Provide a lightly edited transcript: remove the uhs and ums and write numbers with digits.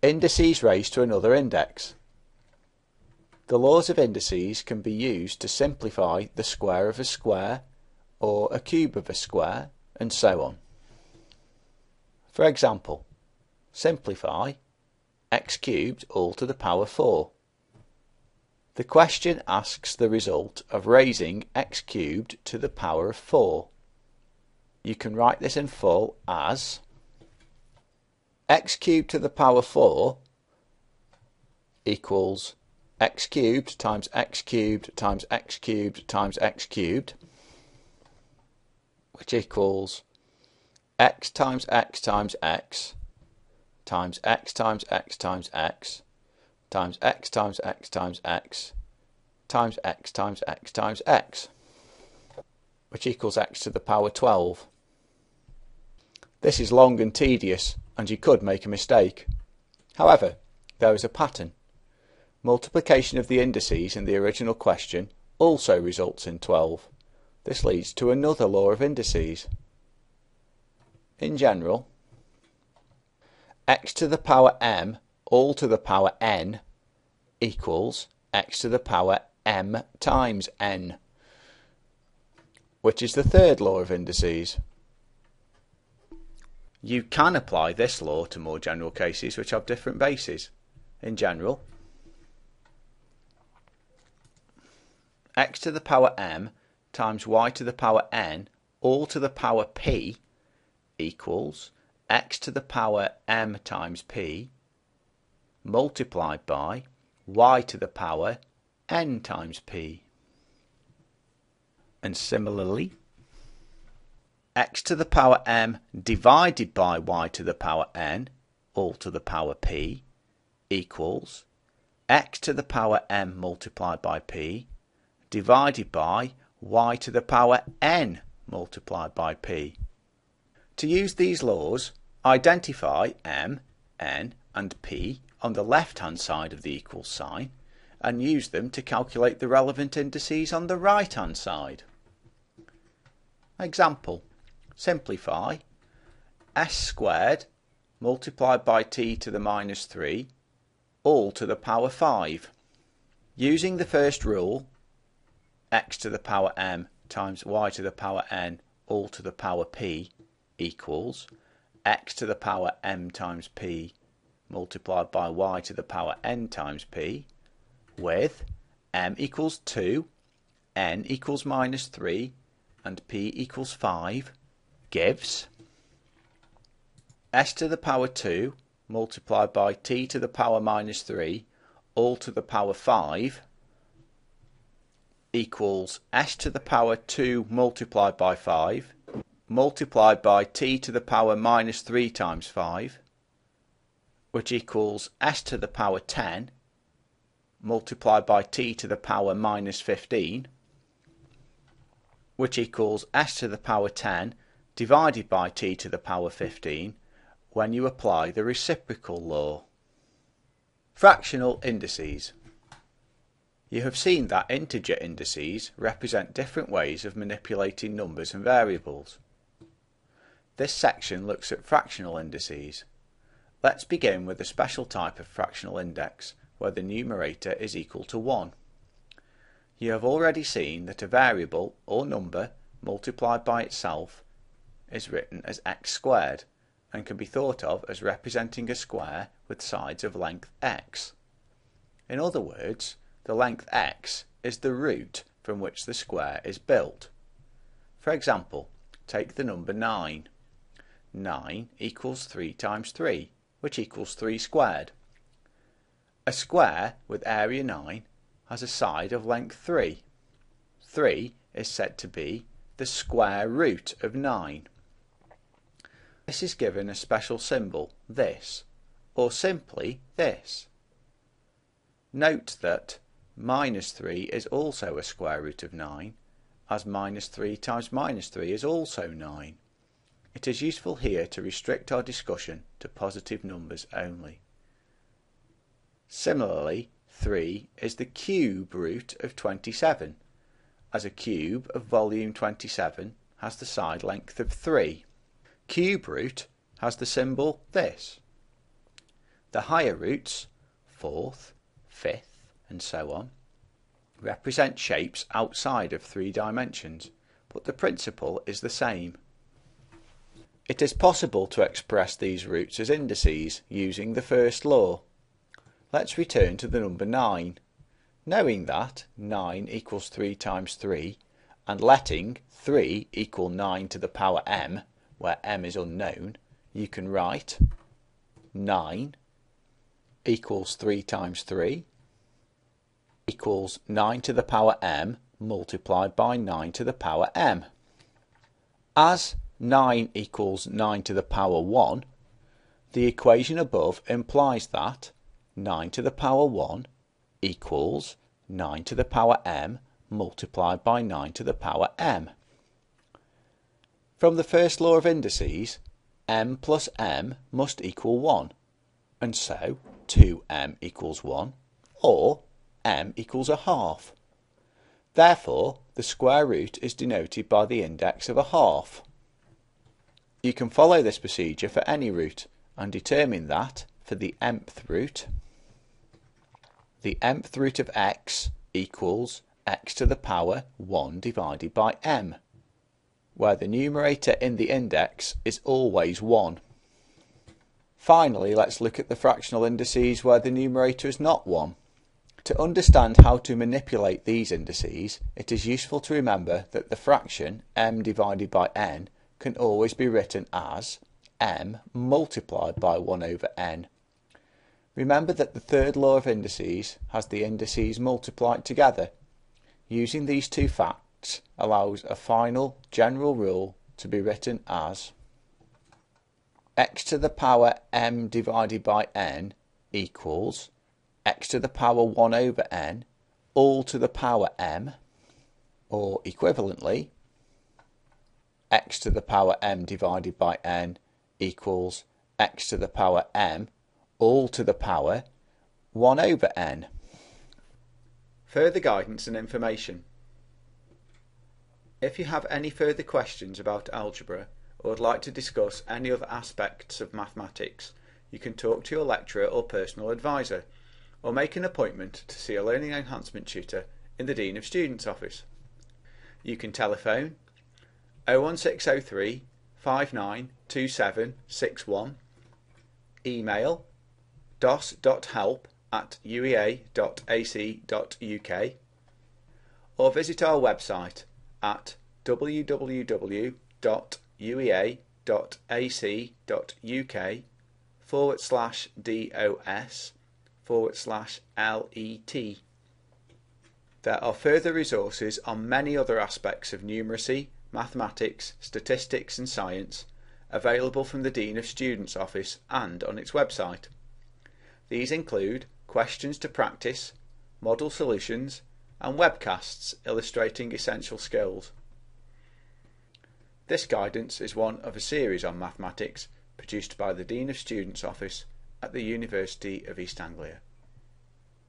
Indices raised to another index. The laws of indices can be used to simplify the square of a square or a cube of a square, and so on. For example, simplify x cubed all to the power 4. The question asks the result of raising x cubed to the power of 4. You can write this in full as x cubed to the power 4 equals x cubed times x cubed times x cubed times x cubed, which equals x times x times x times x times x times x times x times x times x times x times x times x, which equals x to the power 12. This is long and tedious, and you could make a mistake. However, there is a pattern. Multiplication of the indices in the original question also results in 12. This leads to another law of indices. In general, x to the power m all to the power n equals x to the power m times n, which is the third law of indices. You can apply this law to more general cases which have different bases. In general, x to the power m times y to the power n all to the power p equals x to the power m times p multiplied by y to the power n times p. And similarly, x to the power m divided by y to the power n all to the power p equals x to the power m multiplied by p divided by y to the power n multiplied by p. To use these laws, identify m, n and p on the left hand side of the equals sign and use them to calculate the relevant indices on the right hand side. Example: simplify s squared multiplied by t to the minus 3 all to the power 5. Using the first rule, x to the power m times y to the power n all to the power p equals x to the power m times p multiplied by y to the power n times p, with m equals 2, n equals minus 3 and p equals 5, gives s to the power 2 multiplied by t to the power minus 3 all to the power 5 equals s to the power 2 multiplied by 5 multiplied by t to the power minus 3 times 5, which equals s to the power 10 multiplied by t to the power minus 15, which equals s to the power 10 divided by t to the power 15 when you apply the reciprocal law. Fractional indices. You have seen that integer indices represent different ways of manipulating numbers and variables. This section looks at fractional indices. Let's begin with a special type of fractional index where the numerator is equal to 1. You have already seen that a variable or number multiplied by itself is written as x squared and can be thought of as representing a square with sides of length x. In other words, the length x is the root from which the square is built. For example, take the number 9. 9 equals 3 times 3, which equals 3 squared. A square with area 9 has a side of length 3. 3 is said to be the square root of 9. This is given a special symbol, this, or simply this. Note that minus 3 is also a square root of 9, as minus 3 times minus 3 is also 9. It is useful here to restrict our discussion to positive numbers only. Similarly, 3 is the cube root of 27, as a cube of volume 27 has the side length of 3. Cube root has the symbol this. The higher roots, 4th, 5th, and so on, represent shapes outside of 3 dimensions, but the principle is the same. It is possible to express these roots as indices using the first law. Let's return to the number 9. Knowing that 9 equals 3 times 3, and letting 3 equal 9 to the power m, where m is unknown, you can write 9 equals 3 times 3 equals 9 to the power m multiplied by 9 to the power m. As 9 equals 9 to the power 1, the equation above implies that 9 to the power 1 equals 9 to the power m multiplied by 9 to the power m. From the first law of indices, m plus m must equal 1, and so 2m equals 1, or m equals a half. Therefore, the square root is denoted by the index of a half. You can follow this procedure for any root and determine that for the mth root, the mth root of x equals x to the power 1 divided by m, where the numerator in the index is always 1. Finally, let's look at the fractional indices where the numerator is not 1. To understand how to manipulate these indices, it is useful to remember that the fraction m divided by n can always be written as m multiplied by 1 over n. Remember that the third law of indices has the indices multiplied together. Using these two facts allows a final general rule to be written as x to the power m divided by n equals x to the power 1 over n all to the power m, or equivalently, x to the power m divided by n equals x to the power m all to the power 1 over n. Further guidance and information. If you have any further questions about algebra or would like to discuss any other aspects of mathematics, you can talk to your lecturer or personal advisor, or make an appointment to see a learning enhancement tutor in the Dean of Students office. You can telephone 01603 592761, email dos.help@uea.ac.uk, or visit our website at www.uea.ac.uk/dos/let. There are further resources on many other aspects of numeracy, mathematics, statistics and science available from the Dean of Students office and on its website. These include questions to practice, model solutions and webcasts illustrating essential skills. This guidance is one of a series on mathematics produced by the Dean of Students office at the University of East Anglia.